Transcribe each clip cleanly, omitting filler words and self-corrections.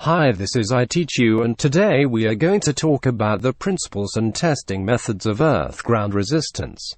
Hi, this is I Teach You, and today we are going to talk about the principles and testing methods of earth ground resistance.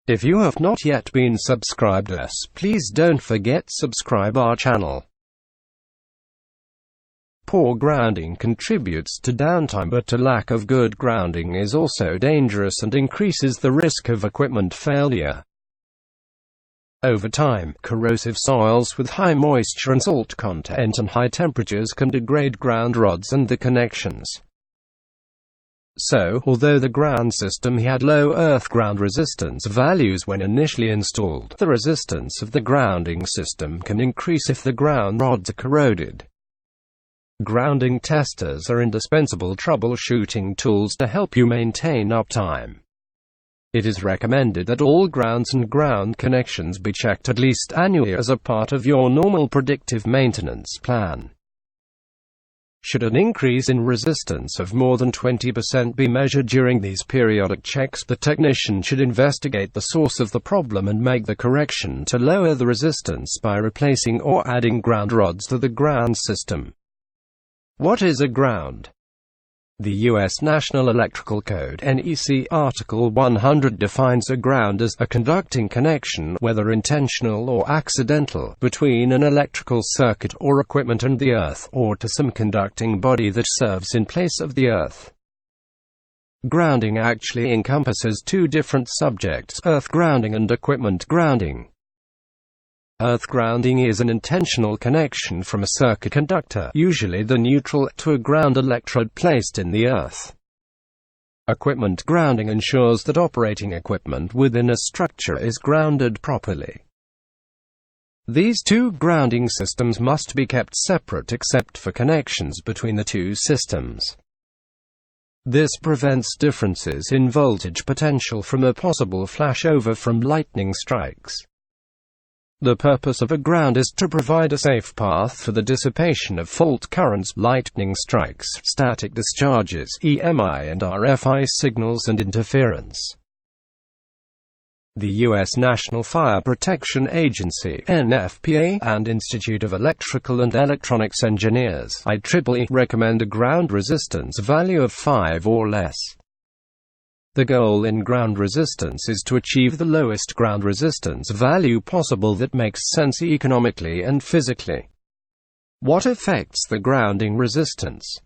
If you have not yet been subscribed us, please don't forget subscribe our channel. Poor grounding contributes to downtime, but a lack of good grounding is also dangerous and increases the risk of equipment failure. Over time, corrosive soils with high moisture and salt content and high temperatures can degrade ground rods and the connections. So, although the ground system had low earth ground resistance values when initially installed, the resistance of the grounding system can increase if the ground rods are corroded. Grounding testers are indispensable troubleshooting tools to help you maintain uptime. It is recommended that all grounds and ground connections be checked at least annually as a part of your normal predictive maintenance plan. Should an increase in resistance of more than 20% be measured during these periodic checks, the technician should investigate the source of the problem and make the correction to lower the resistance by replacing or adding ground rods to the ground system. What is a ground? The U.S. National Electrical Code (NEC) Article 100 defines a ground as a conducting connection, whether intentional or accidental, between an electrical circuit or equipment and the earth, or to some conducting body that serves in place of the earth. Grounding actually encompasses two different subjects: earth grounding and equipment grounding. Earth grounding is an intentional connection from a circuit conductor, usually the neutral, to a ground electrode placed in the earth. Equipment grounding ensures that operating equipment within a structure is grounded properly. These two grounding systems must be kept separate except for connections between the two systems. This prevents differences in voltage potential from a possible flashover from lightning strikes. The purpose of a ground is to provide a safe path for the dissipation of fault currents, lightning strikes, static discharges, EMI and RFI signals, and interference. The U.S. National Fire Protection Agency (NFPA) and Institute of Electrical and Electronics Engineers (IEEE) recommend a ground resistance value of 5 or less. The goal in ground resistance is to achieve the lowest ground resistance value possible that makes sense economically and physically. What affects the grounding resistance?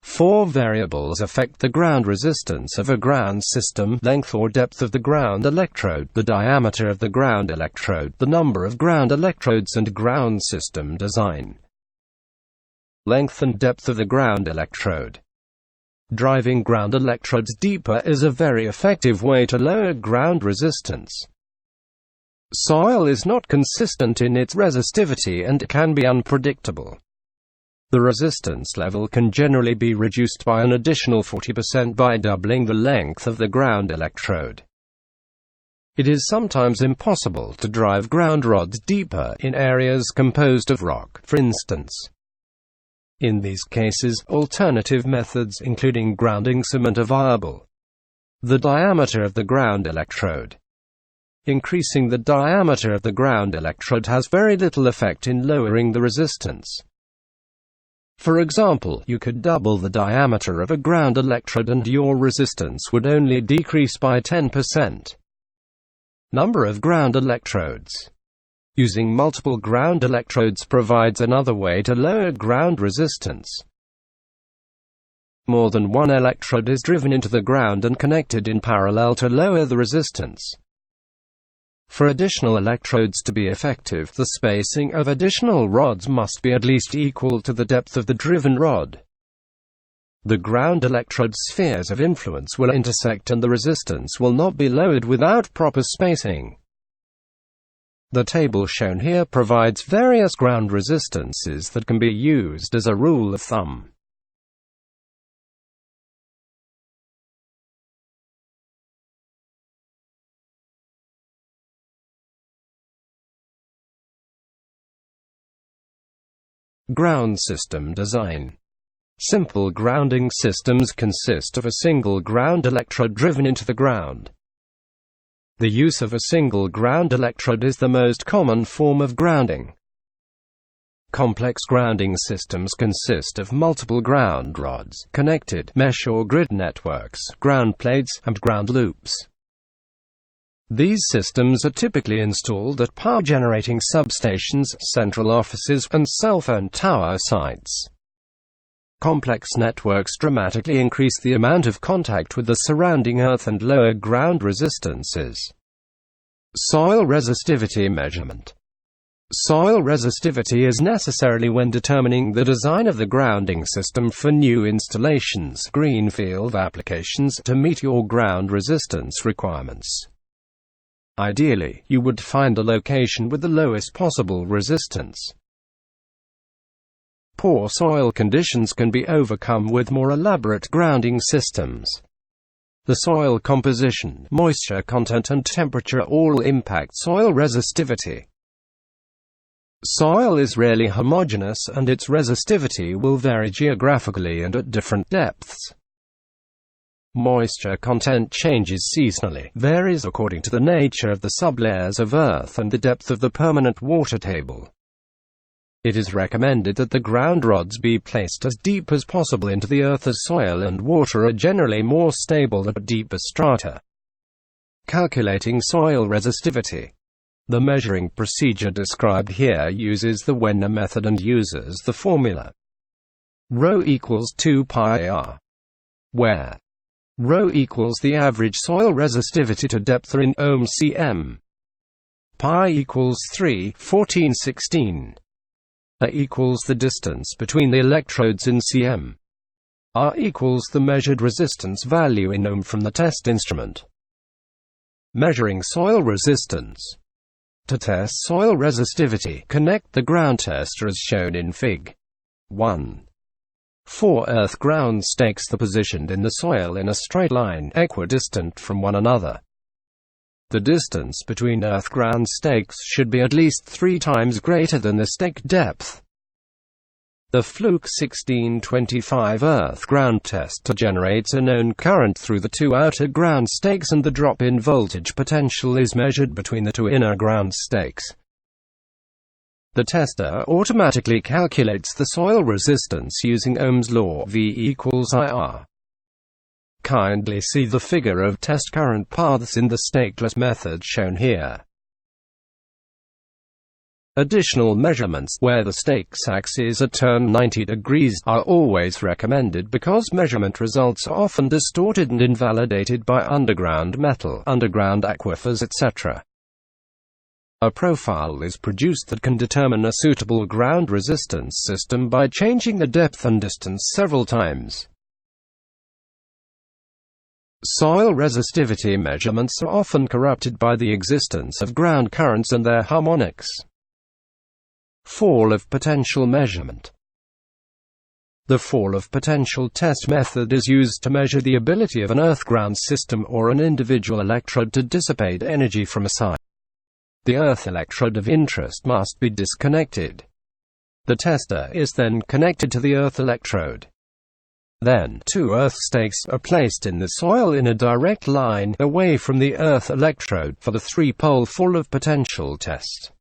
4 variables affect the ground resistance of a ground system: length or depth of the ground electrode, the diameter of the ground electrode, the number of ground electrodes, and ground system design. Length and depth of the ground electrode. Driving ground electrodes deeper is a very effective way to lower ground resistance. Soil is not consistent in its resistivity and can be unpredictable. The resistance level can generally be reduced by an additional 40% by doubling the length of the ground electrode. It is sometimes impossible to drive ground rods deeper in areas composed of rock, for instance. In these cases, alternative methods including grounding cement are viable. The diameter of the ground electrode. Increasing the diameter of the ground electrode has very little effect in lowering the resistance. For example, you could double the diameter of a ground electrode and your resistance would only decrease by 10%. Number of ground electrodes. Using multiple ground electrodes provides another way to lower ground resistance. More than one electrode is driven into the ground and connected in parallel to lower the resistance. For additional electrodes to be effective, the spacing of additional rods must be at least equal to the depth of the driven rod. The ground electrode spheres of influence will intersect and the resistance will not be lowered without proper spacing. The table shown here provides various ground resistances that can be used as a rule of thumb. Ground system design. Simple grounding systems consist of a single ground electrode driven into the ground. The use of a single ground electrode is the most common form of grounding. Complex grounding systems consist of multiple ground rods, connected mesh or grid networks, ground plates, and ground loops. These systems are typically installed at power-generating substations, central offices, and cell phone tower sites. Complex networks dramatically increase the amount of contact with the surrounding earth and lower ground resistances. Soil resistivity measurement. Soil resistivity is necessary when determining the design of the grounding system for new installations, greenfield applications, to meet your ground resistance requirements. Ideally, you would find a location with the lowest possible resistance. Poor soil conditions can be overcome with more elaborate grounding systems. The soil composition, moisture content, and temperature all impact soil resistivity. Soil is rarely homogeneous, and its resistivity will vary geographically and at different depths. Moisture content changes seasonally, varies according to the nature of the sublayers of earth and the depth of the permanent water table. It is recommended that the ground rods be placed as deep as possible into the earth, as soil and water are generally more stable at deeper strata. Calculating soil resistivity. The measuring procedure described here uses the Wenner method and uses the formula ρ equals 2 pi r, where ρ equals the average soil resistivity to depth in ohms cm, pi equals 3,1416, a equals the distance between the electrodes in cm, r equals the measured resistance value in ohm from the test instrument. Measuring soil resistance. To test soil resistivity, connect the ground tester as shown in Fig. 1. 4 earth ground stakes are positioned in the soil in a straight line, equidistant from one another. The distance between earth ground stakes should be at least 3 times greater than the stake depth. The Fluke 1625 earth ground tester generates a known current through the 2 outer ground stakes, and the drop-in voltage potential is measured between the 2 inner ground stakes. The tester automatically calculates the soil resistance using Ohm's law, V equals IR. Kindly see the figure of test current paths in the stateless method shown here. Additional measurements, where the stakes axes are turned 90 degrees, are always recommended because measurement results are often distorted and invalidated by underground metal, underground aquifers, etc. A profile is produced that can determine a suitable ground resistance system by changing the depth and distance several times. Soil resistivity measurements are often corrupted by the existence of ground currents and their harmonics. Fall of potential measurement. The fall of potential test method is used to measure the ability of an earth-ground system or an individual electrode to dissipate energy from a site. The earth electrode of interest must be disconnected. The tester is then connected to the earth electrode. Then, 2 earth stakes are placed in the soil in a direct line away from the earth electrode for the 3-pole fall of potential test.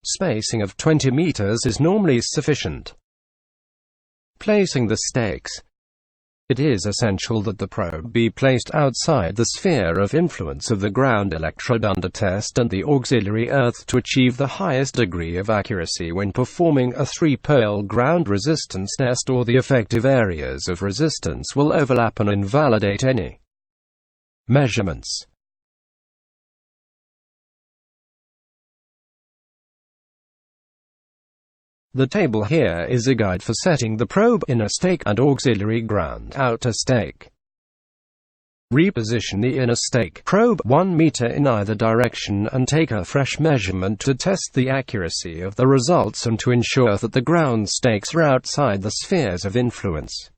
Spacing of 20 meters is normally sufficient. Placing the stakes. It is essential that the probe be placed outside the sphere of influence of the ground electrode under test and the auxiliary earth to achieve the highest degree of accuracy when performing a 3-pole ground resistance test, or the effective areas of resistance will overlap and invalidate any measurements. The table here is a guide for setting the probe inner stake and auxiliary ground outer stake. Reposition the inner stake probe 1 meter in either direction and take a fresh measurement to test the accuracy of the results and to ensure that the ground stakes are outside the spheres of influence.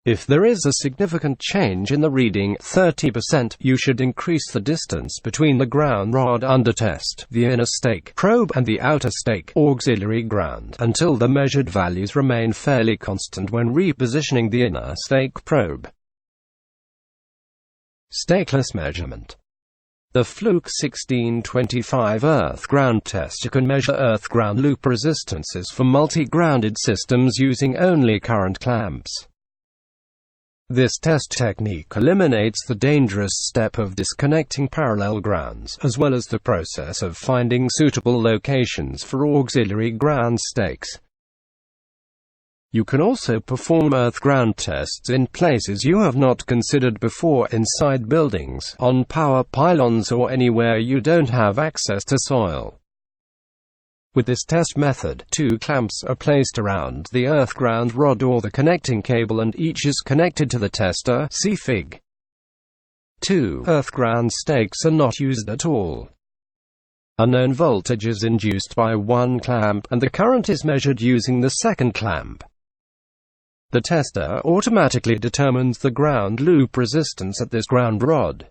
If there is a significant change in the reading, 30%, you should increase the distance between the ground rod under test, the inner stake probe, and the outer stake auxiliary ground, until the measured values remain fairly constant when repositioning the inner stake probe. Stateless measurement. The Fluke 1625 Earth Ground Tester can measure earth ground loop resistances for multi-grounded systems using only current clamps. This test technique eliminates the dangerous step of disconnecting parallel grounds, as well as the process of finding suitable locations for auxiliary ground stakes. You can also perform earth ground tests in places you have not considered before, inside buildings, on power pylons, or anywhere you don't have access to soil. With this test method, 2 clamps are placed around the earth ground rod or the connecting cable, and each is connected to the tester. See Fig. 2 earth ground stakes are not used at all. A known voltage is induced by one clamp, and the current is measured using the second clamp. The tester automatically determines the ground loop resistance at this ground rod.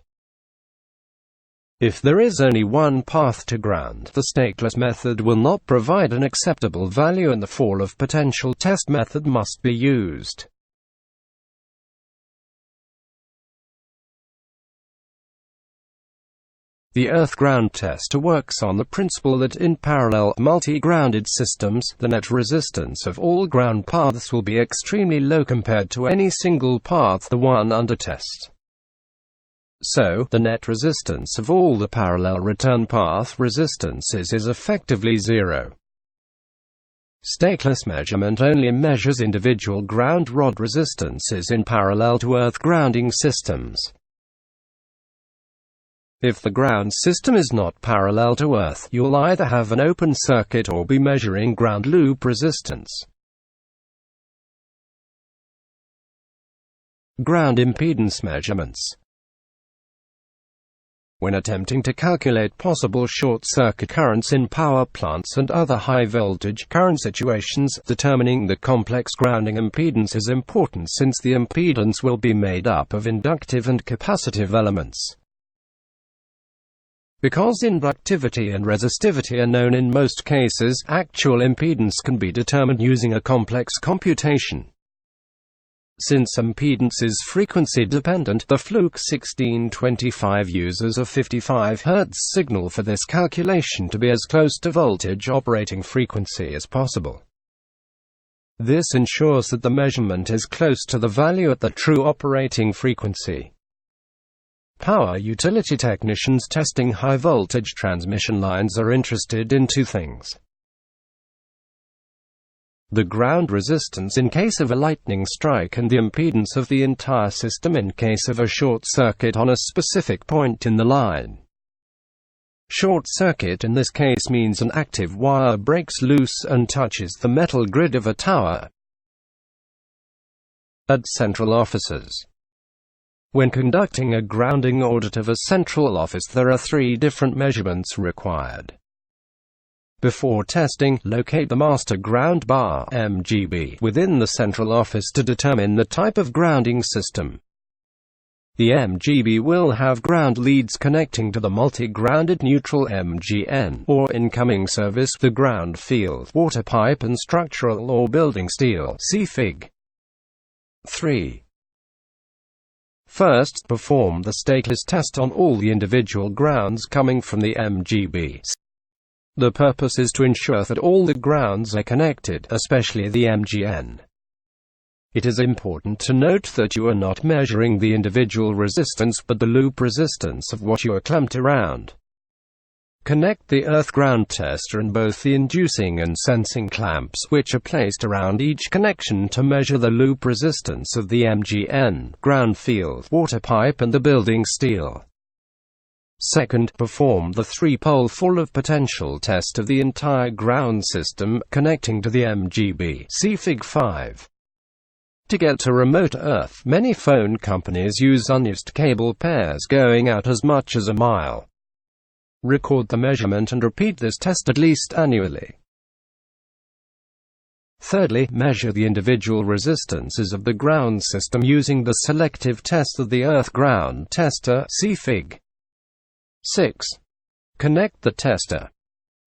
If there is only one path to ground, the stateless method will not provide an acceptable value, and the fall of potential test method must be used. The earth ground tester works on the principle that in parallel, multi-grounded systems, the net resistance of all ground paths will be extremely low compared to any single path, the one under test. So, the net resistance of all the parallel return path resistances is effectively zero. Stateless measurement only measures individual ground rod resistances in parallel to earth grounding systems. If the ground system is not parallel to earth, you'll either have an open circuit or be measuring ground loop resistance. Ground impedance measurements. When attempting to calculate possible short-circuit currents in power plants and other high-voltage current situations, determining the complex grounding impedance is important, since the impedance will be made up of inductive and capacitive elements. Because inductivity and resistivity are known in most cases, actual impedance can be determined using a complex computation. Since impedance is frequency-dependent, the Fluke 1625 uses a 55 Hz signal for this calculation to be as close to voltage operating frequency as possible. This ensures that the measurement is close to the value at the true operating frequency. Power utility technicians testing high-voltage transmission lines are interested in 2 things: the ground resistance in case of a lightning strike, and the impedance of the entire system in case of a short circuit on a specific point in the line. Short circuit in this case means an active wire breaks loose and touches the metal grid of a tower. At central offices. When conducting a grounding audit of a central office, there are 3 different measurements required. Before testing, locate the master ground bar (MGB) within the central office to determine the type of grounding system. The MGB will have ground leads connecting to the multi-grounded neutral MGN, or incoming service, the ground field, water pipe and structural or building steel. See Fig. 3. First, perform the stateless test on all the individual grounds coming from the MGB. The purpose is to ensure that all the grounds are connected, especially the MGN. It is important to note that you are not measuring the individual resistance but the loop resistance of what you are clamped around. Connect the earth ground tester and both the inducing and sensing clamps, which are placed around each connection, to measure the loop resistance of the MGN, ground field, water pipe and the building steel. Second, perform the 3-pole fall of potential test of the entire ground system, connecting to the MGB. See Fig. 5. To get to remote Earth, many phone companies use unused cable pairs going out as much as a mile. Record the measurement and repeat this test at least annually. Thirdly, measure the individual resistances of the ground system using the selective test of the earth ground tester. See Fig. 6. Connect the tester.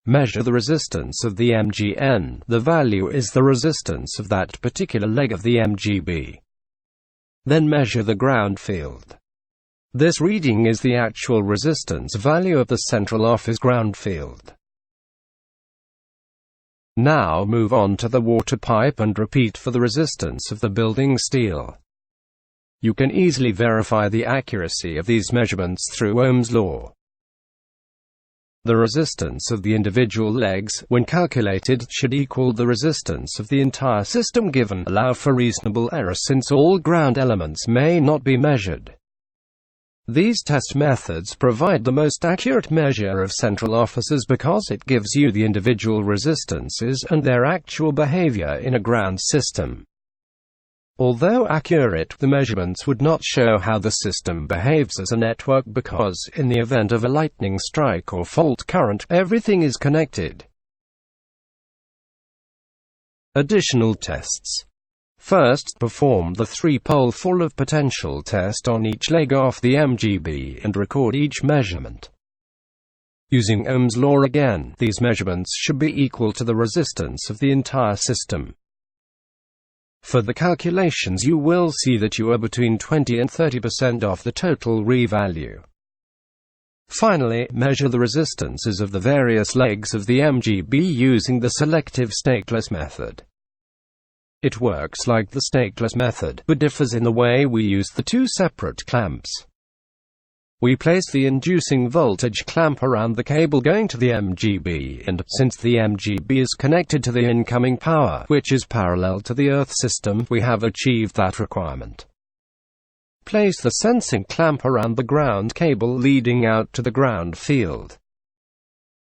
Measure the resistance of the MGN. The value is the resistance of that particular leg of the MGB. Then measure the ground field. This reading is the actual resistance value of the central office ground field. Now move on to the water pipe and repeat for the resistance of the building steel. You can easily verify the accuracy of these measurements through Ohm's law. The resistance of the individual legs, when calculated, should equal the resistance of the entire system given. Allow for reasonable error since all ground elements may not be measured. These test methods provide the most accurate measure of central offices because it gives you the individual resistances and their actual behavior in a ground system. Although accurate, the measurements would not show how the system behaves as a network because, in the event of a lightning strike or fault current, everything is connected. Additional tests. First, perform the 3-pole full of potential test on each leg of the MGB and record each measurement. Using Ohm's law again, these measurements should be equal to the resistance of the entire system. For the calculations you will see that you are between 20 and 30% off the total value. Finally, measure the resistances of the various legs of the MGB using the selective stateless method. It works like the stateless method, but differs in the way we use the two separate clamps. We place the inducing voltage clamp around the cable going to the MGB, and, since the MGB is connected to the incoming power, which is parallel to the Earth system, we have achieved that requirement. Place the sensing clamp around the ground cable leading out to the ground field.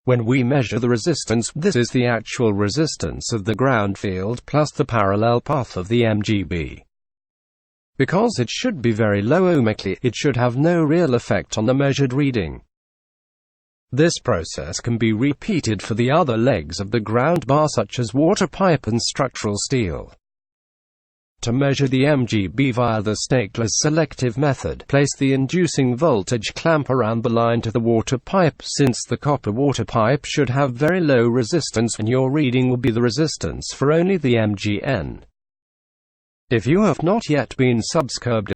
When we measure the resistance, this is the actual resistance of the ground field plus the parallel path of the MGB. Because it should be very low ohmically, it should have no real effect on the measured reading. This process can be repeated for the other legs of the ground bar such as water pipe and structural steel. To measure the MGB via the stateless selective method, place the inducing voltage clamp around the line to the water pipe. Since the copper water pipe should have very low resistance, and your reading will be the resistance for only the MGN. If you have not yet been subscribed,